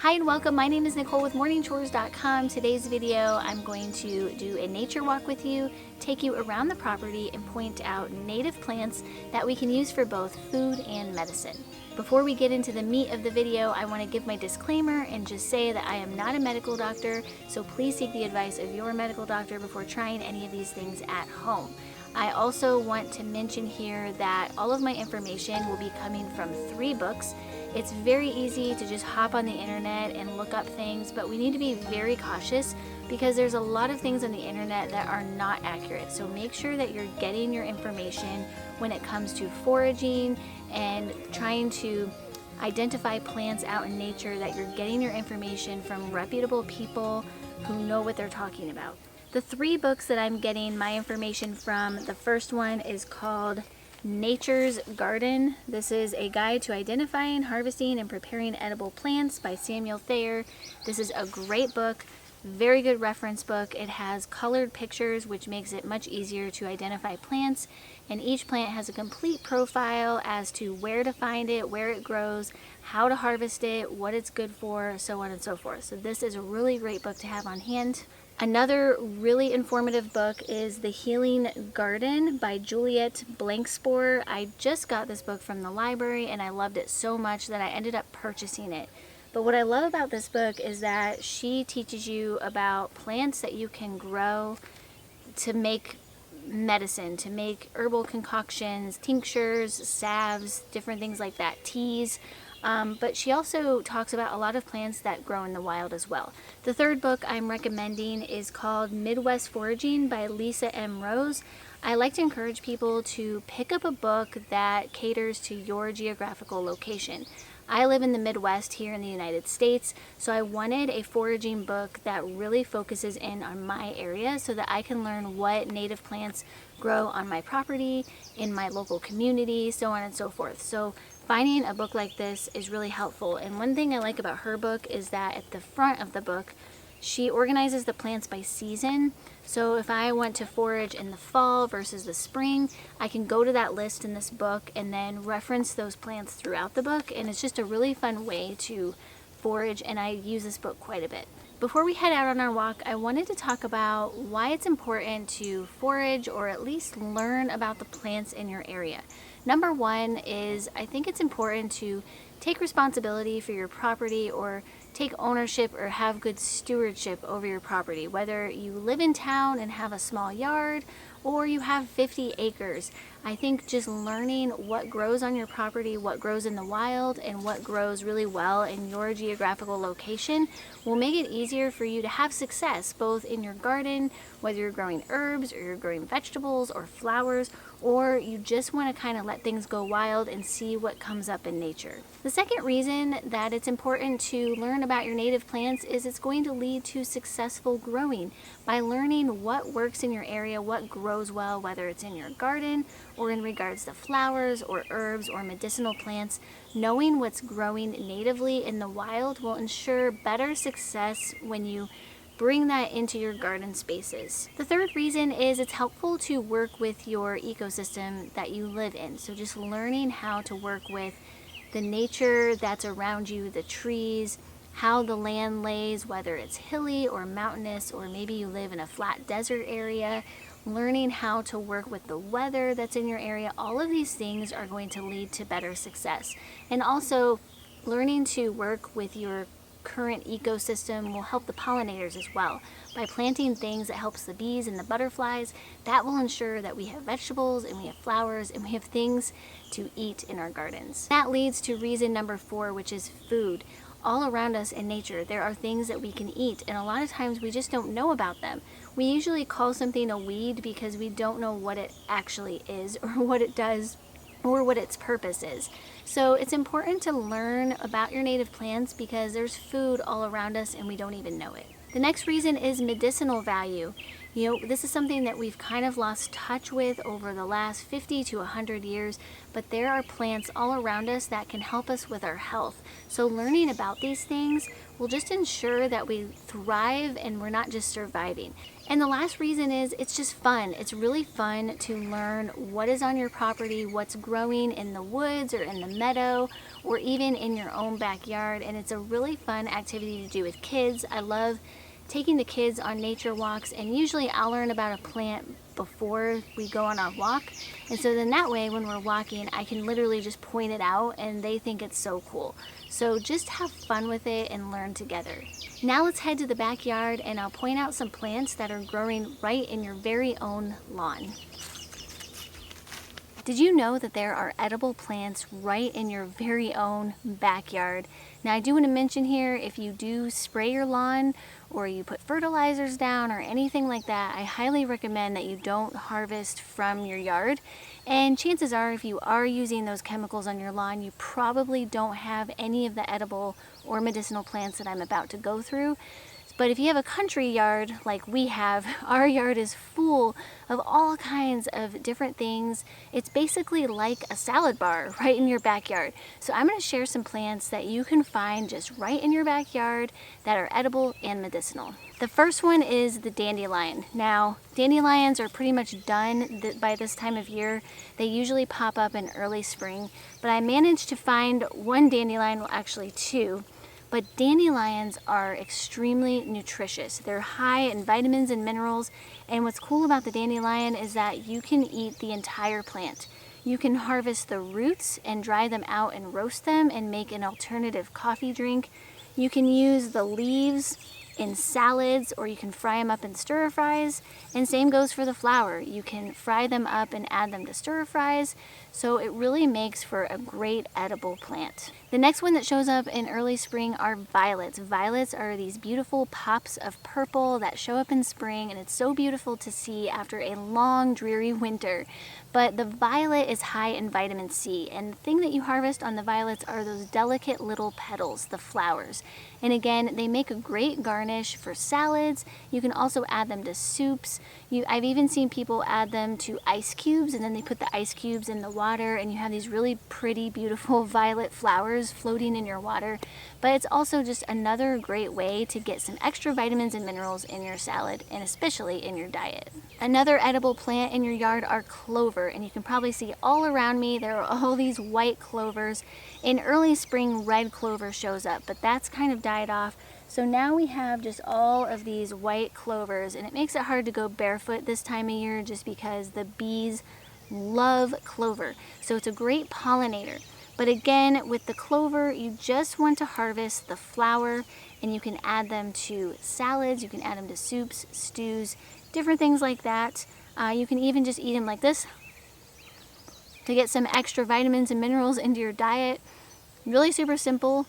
Hi and welcome, my name is Nicole with morningchores.com. Today's video I'm going to do a nature walk with you, take you around the property and point out native plants that we can use for both food and medicine. Before we get into the meat of the video, I want to give my disclaimer and just say that I am not a medical doctor, so please seek the advice of your medical doctor before trying any of these things at home. I also want to mention here that all of my information will be coming from 3 books. It's very easy to just hop on the internet and look up things, but we need to be very cautious because there's a lot of things on the internet that are not accurate. So make sure that you're getting your information when it comes to foraging and trying to identify plants out in nature, that you're getting your information from reputable people who know what they're talking about. The 3 books that I'm getting my information from, the first one is called Nature's Garden. This is a guide to identifying, harvesting, and preparing edible plants by Samuel Thayer. This is a great book, very good reference book. It has colored pictures, which makes it much easier to identify plants, and each plant has a complete profile as to where to find it, where it grows, how to harvest it, what it's good for, so on and so forth. So this is a really great book to have on hand. Another really informative book is The Healing Garden by Juliet Blankspore. I just got this book from the library and I loved it so much that I ended up purchasing it. But what I love about this book is that she teaches you about plants that you can grow to make medicine, to make herbal concoctions, tinctures, salves, different things like that, teas. But she also talks about a lot of plants that grow in the wild as well. The third book I'm recommending is called Midwest Foraging by Lisa M. Rose. I like to encourage people to pick up a book that caters to your geographical location. I live in the Midwest here in the United States, so I wanted a foraging book that really focuses in on my area so that I can learn what native plants grow on my property, in my local community, so on and so forth. So finding a book like this is really helpful. And one thing I like about her book is that at the front of the book, she organizes the plants by season. So if I want to forage in the fall versus the spring, I can go to that list in this book and then reference those plants throughout the book. And it's just a really fun way to forage, and I use this book quite a bit. Before we head out on our walk, I wanted to talk about why it's important to forage or at least learn about the plants in your area. Number one is I think it's important to take responsibility for your property or take ownership or have good stewardship over your property, whether you live in town and have a small yard or you have 50 acres. I think just learning what grows on your property, what grows in the wild, and what grows really well in your geographical location will make it easier for you to have success both in your garden, whether you're growing herbs or you're growing vegetables or flowers, or you just want to kind of let things go wild and see what comes up in nature. The second reason that it's important to learn about your native plants is it's going to lead to successful growing. By learning what works in your area, what grows well, whether it's in your garden or in regards to flowers or herbs or medicinal plants, knowing what's growing natively in the wild will ensure better success when you bring that into your garden spaces. The third reason is it's helpful to work with your ecosystem that you live in. So just learning how to work with the nature that's around you, the trees, how the land lays, whether it's hilly or mountainous, or maybe you live in a flat desert area, learning how to work with the weather that's in your area. All of these things are going to lead to better success. And also learning to work with your current ecosystem will help the pollinators as well. By planting things that helps the bees and the butterflies, that will ensure that we have vegetables and we have flowers and we have things to eat in our gardens. That leads to reason number 4, which is food. All around us in nature, there are things that we can eat, and a lot of times we just don't know about them. We usually call something a weed because we don't know what it actually is or what it does or what its purpose is. So it's important to learn about your native plants because there's food all around us and we don't even know it. The next reason is medicinal value. You know, this is something that we've kind of lost touch with over the last 50 to 100 years, but there are plants all around us that can help us with our health. So learning about these things will just ensure that we thrive and we're not just surviving. And the last reason is it's just fun. It's really fun to learn what is on your property, what's growing in the woods or in the meadow, or even in your own backyard. And it's a really fun activity to do with kids. I love taking the kids on nature walks, and usually I'll learn about a plant before we go on our walk. And so then that way when we're walking, I can literally just point it out and they think it's so cool. So just have fun with it and learn together. Now let's head to the backyard and I'll point out some plants that are growing right in your very own lawn. Did you know that there are edible plants right in your very own backyard? Now I do want to mention here, if you do spray your lawn or you put fertilizers down or anything like that, I highly recommend that you don't harvest from your yard. And chances are, if you are using those chemicals on your lawn, you probably don't have any of the edible or medicinal plants that I'm about to go through. But if you have a country yard like we have, our yard is full of all kinds of different things. It's basically like a salad bar right in your backyard. So I'm going to share some plants that you can find just right in your backyard that are edible and medicinal. The first one is the dandelion. Now, dandelions are pretty much done by this time of year. They usually pop up in early spring, but I managed to find one dandelion, well actually two. But dandelions are extremely nutritious. They're high in vitamins and minerals, and what's cool about the dandelion is that you can eat the entire plant. You can harvest the roots and dry them out and roast them and make an alternative coffee drink. You can use the leaves in salads, or you can fry them up in stir fries, and same goes for the flower. You can fry them up and add them to stir fries, so it really makes for a great edible plant. The next one that shows up in early spring are violets. Violets are these beautiful pops of purple that show up in spring, and it's so beautiful to see after a long, dreary winter. But the violet is high in vitamin C, and the thing that you harvest on the violets are those delicate little petals, the flowers. And again, they make a great garnish for salads. You can also add them to soups. I've even seen people add them to ice cubes, and then they put the ice cubes in the water, and you have these really pretty, beautiful violet flowers floating in your water. But it's also just another great way to get some extra vitamins and minerals in your salad, and especially in your diet. Another edible plant in your yard are clover, and you can probably see all around me there are all these white clovers. In early spring, red clover shows up, but that's kind of died off. So now we have just all of these white clovers, and it makes it hard to go barefoot this time of year just because the bees love clover. So it's a great pollinator. But again, with the clover, you just want to harvest the flower, and you can add them to salads, you can add them to soups, stews, different things like that. You can even just eat them like this to get some extra vitamins and minerals into your diet. Really super simple.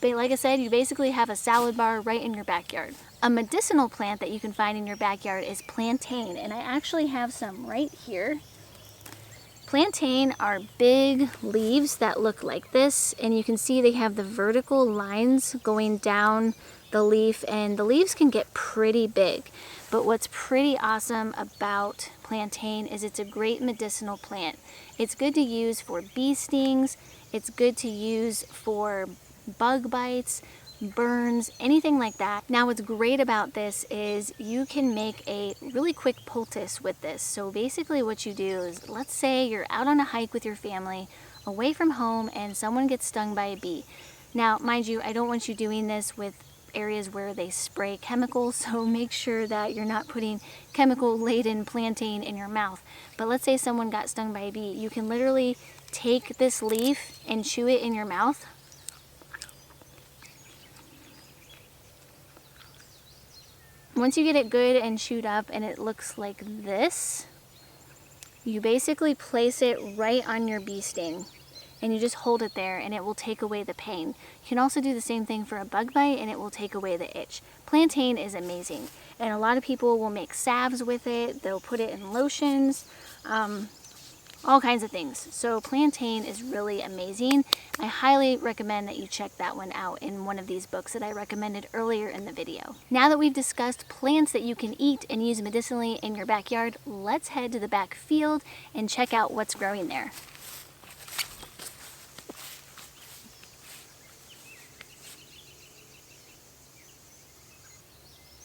Like I said, you basically have a salad bar right in your backyard. A medicinal plant that you can find in your backyard is plantain, and I actually have some right here. Plantain are big leaves that look like this, and you can see they have the vertical lines going down the leaf, and the leaves can get pretty big. But what's pretty awesome about plantain is it's a great medicinal plant. It's good to use for bee stings, it's good to use for bug bites, burns, anything like that. Now what's great about this is you can make a really quick poultice with this. So basically what you do is, let's say you're out on a hike with your family, away from home, and someone gets stung by a bee. Now mind you, I don't want you doing this with areas where they spray chemicals, so make sure that you're not putting chemical laden plantain in your mouth. But let's say someone got stung by a bee, you can literally take this leaf and chew it in your mouth. Once you get it good and chewed up and it looks like this, you basically place it right on your bee sting, and you just hold it there and it will take away the pain. You can also do the same thing for a bug bite and it will take away the itch. Plantain is amazing, and a lot of people will make salves with it. They'll put it in lotions. all kinds of things. So plantain is really amazing. I highly recommend that you check that one out in one of these books that I recommended earlier in the video. Now that we've discussed plants that you can eat and use medicinally in your backyard, let's head to the back field and check out what's growing there.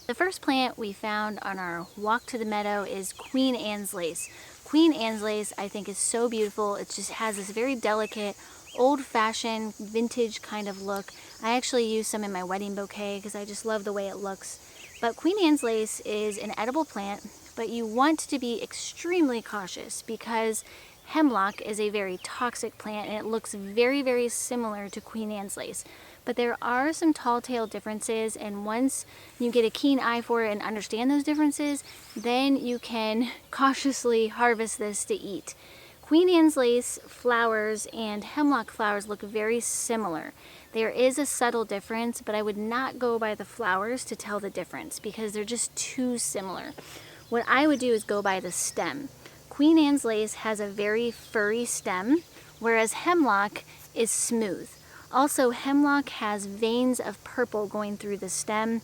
The first plant we found on our walk to the meadow is Queen Anne's lace. Queen Anne's lace I think is so beautiful. It just has this very delicate, old-fashioned, vintage kind of look. I actually use some in my wedding bouquet because I just love the way it looks. But Queen Anne's lace is an edible plant, but you want to be extremely cautious because hemlock is a very toxic plant and it looks very, very similar to Queen Anne's lace. But there are some tall tale differences, and once you get a keen eye for it and understand those differences, then you can cautiously harvest this to eat. Queen Anne's lace flowers and hemlock flowers look very similar. There is a subtle difference, but I would not go by the flowers to tell the difference because they're just too similar. What I would do is go by the stem. Queen Anne's lace has a very furry stem, whereas hemlock is smooth. Also, hemlock has veins of purple going through the stem,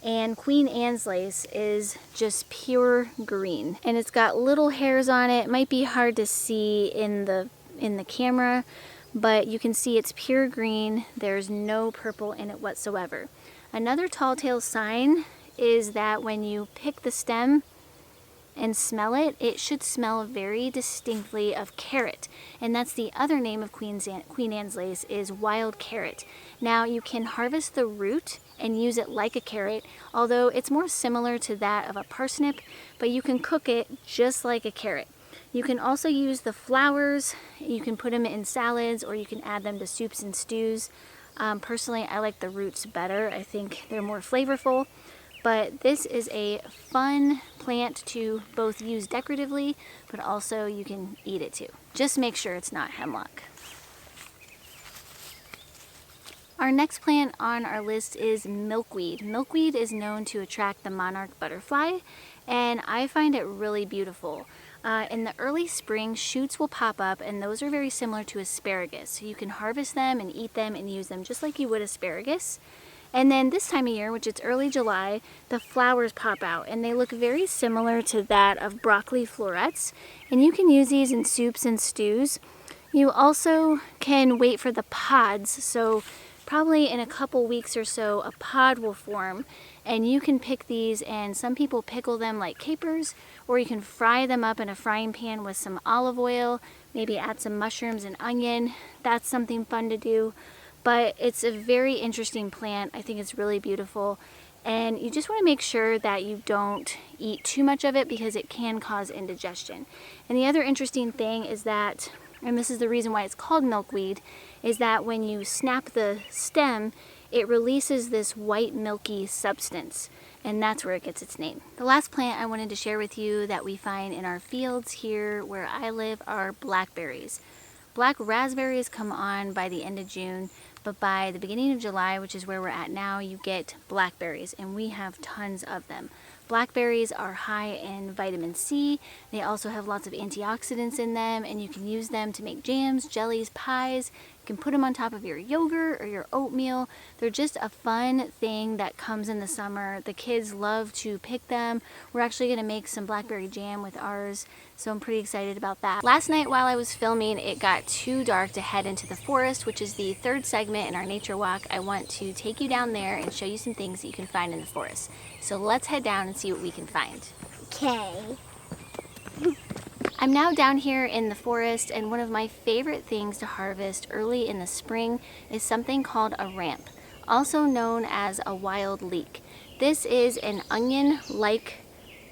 and Queen Anne's lace is just pure green. And it's got little hairs on it. It might be hard to see in the camera, but you can see it's pure green. There's no purple in it whatsoever. Another tall tale sign is that when you pick the stem and smell it, it should smell very distinctly of carrot. And that's the other name of Queen Anne's lace is wild carrot. Now you can harvest the root and use it like a carrot, although it's more similar to that of a parsnip, but you can cook it just like a carrot. You can also use the flowers. You can put them in salads or you can add them to soups and stews. Personally, I like the roots better. I think they're more flavorful. But this is a fun plant to both use decoratively, but also you can eat it too. Just make sure it's not hemlock. Our next plant on our list is milkweed. Milkweed is known to attract the monarch butterfly, and I find it really beautiful. In the early spring, shoots will pop up, and those are very similar to asparagus. So you can harvest them and eat them and use them just like you would asparagus. And then this time of year, which is early July, the flowers pop out and they look very similar to that of broccoli florets. And you can use these in soups and stews. You also can wait for the pods. So probably in a couple weeks or so, a pod will form and you can pick these, and some people pickle them like capers, or you can fry them up in a frying pan with some olive oil, maybe add some mushrooms and onion. That's something fun to do. But it's a very interesting plant. I think it's really beautiful. And you just want to make sure that you don't eat too much of it because it can cause indigestion. And the other interesting thing is that, and this is the reason why it's called milkweed, is that when you snap the stem, it releases this white milky substance. And that's where it gets its name. The last plant I wanted to share with you that we find in our fields here where I live are blackberries. Black raspberries come on by the end of June, but by the beginning of July, which is where we're at now, you get blackberries, and we have tons of them. Blackberries are high in vitamin C. They also have lots of antioxidants in them, and you can use them to make jams, jellies, pies. You can put them on top of your yogurt or your oatmeal. They're just a fun thing that comes in the summer. The kids love to pick them. We're actually going to make some blackberry jam with ours, so I'm pretty excited about that. Last night while I was filming, it got too dark to head into the forest, which is the third segment in our nature walk. I want to take you down there and show you some things that you can find in the forest. So let's head down and see what we can find. Okay. I'm now down here in the forest, and one of my favorite things to harvest early in the spring is something called a ramp, also known as a wild leek. This is an onion-like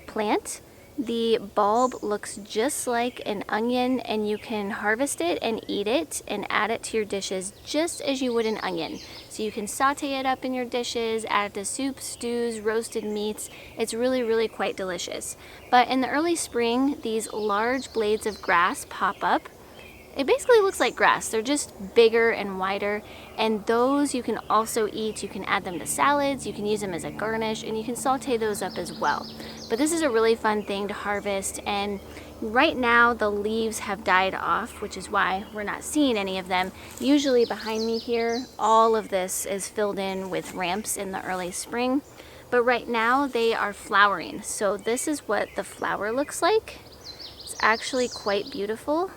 plant. The bulb looks just like an onion, and you can harvest it and eat it and add it to your dishes just as you would an onion. So you can saute it up in your dishes, add it to soups, stews, roasted meats. It's really, really quite delicious. But in the early spring, these large blades of grass pop up. it basically looks like grass. They're just bigger and wider, and those you can also eat. You can add them to salads, you can use them as a garnish, and you can saute those up as well. But this is a really fun thing to harvest, and right now the leaves have died off, which is why we're not seeing any of them. Usually behind me here, all of this is filled in with ramps in the early spring, but right now they are flowering. So this is what the flower looks like. It's actually quite beautiful.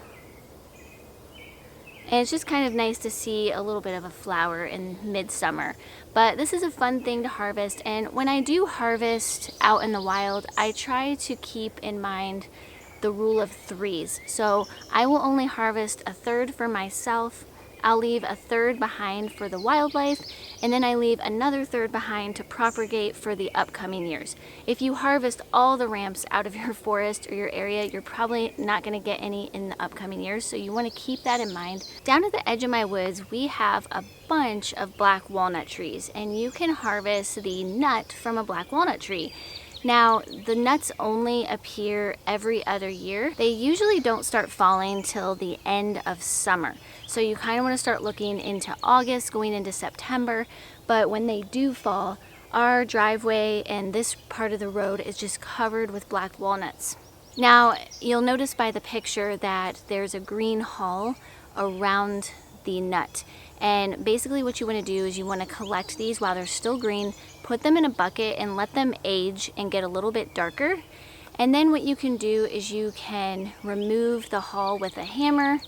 And it's just kind of nice to see a little bit of a flower in midsummer. But this is a fun thing to harvest, and when I do harvest out in the wild, I try to keep in mind the rule of threes. So I will only harvest a third for myself, I'll leave a third behind for the wildlife, and then I leave another third behind to propagate for the upcoming years. If you harvest all the ramps out of your forest or your area, you're probably not going to get any in the upcoming years, so you want to keep that in mind. Down at the edge of my woods, we have a bunch of black walnut trees, and you can harvest the nut from a black walnut tree. Now, the nuts only appear every other year. They usually don't start falling till the end of summer. So you kind of want to start looking into August, going into September. But when they do fall, our driveway and this part of the road is just covered with black walnuts. Now, you'll notice by the picture that there's a green hull around the nut. And basically what you want to do is you want to collect these while they're still green, put them in a bucket and let them age and get a little bit darker. And then what you can do is you can remove the hull with a hammer,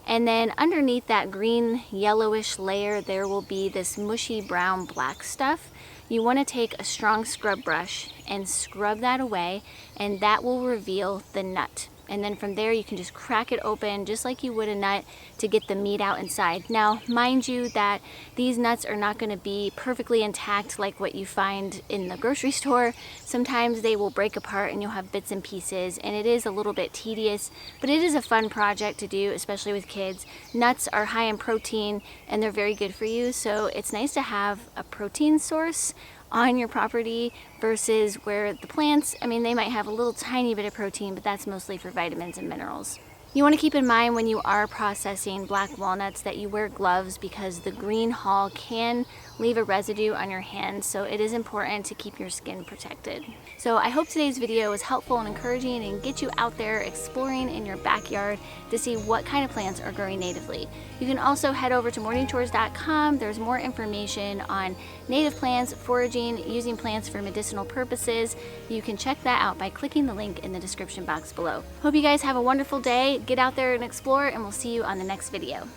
and then underneath that green yellowish layer there will be this mushy brown black stuff. You want to take a strong scrub brush and scrub that away, and that will reveal the nut. And then from there you can just crack it open just like you would a nut to get the meat out inside. Now, mind you that these nuts are not going to be perfectly intact like what you find in the grocery store. Sometimes they will break apart and you'll have bits and pieces, and it is a little bit tedious, but it is a fun project to do, especially with kids. Nuts are high in protein and they're very good for you, so it's nice to have a protein source on your property versus where the plants, I mean, they might have a little tiny bit of protein, but that's mostly for vitamins and minerals. You want to keep in mind when you are processing black walnuts that you wear gloves, because the green hull can leave a residue on your hands, so it is important to keep your skin protected. So I hope today's video was helpful and encouraging and get you out there exploring in your backyard to see what kind of plants are growing natively. You can also head over to morningchores.com. There's more information on native plants, foraging, using plants for medicinal purposes. You can check that out by clicking the link in the description box below. Hope you guys have a wonderful day. Get out there and explore, and we'll see you on the next video.